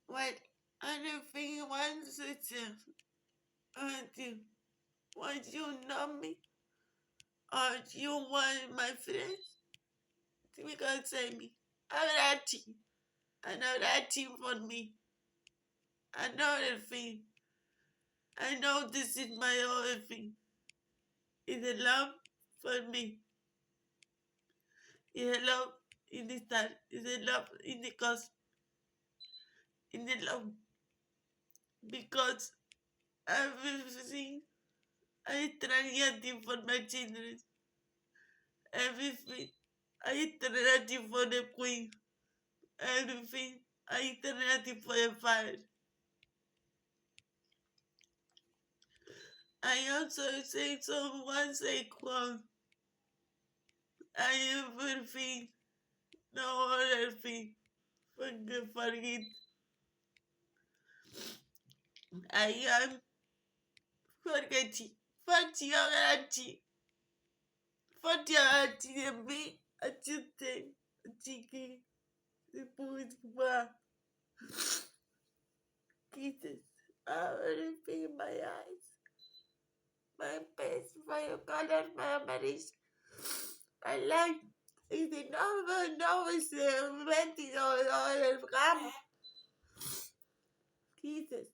What other thing wants to do? Want you know me? Or do you want my friends? Because say me. I'm that team. I know that team for me. I know the thing. I know this is my only thing. It's a love for me. It's a love in the start. It's a love in the cause. In the love. Because everything I try to do for my children. Everything I try to do for the queen. Everything I try to do for the father. I also say someone say quote. I everything, no other thing. Forget. I am forgetting. Forgetting. Forgetting me. I just think. Tiki. The boys. Jesus. I already feel my eyes. My face. My color. My memories. My life. Is the number. No, it's $20 gram. Jesus.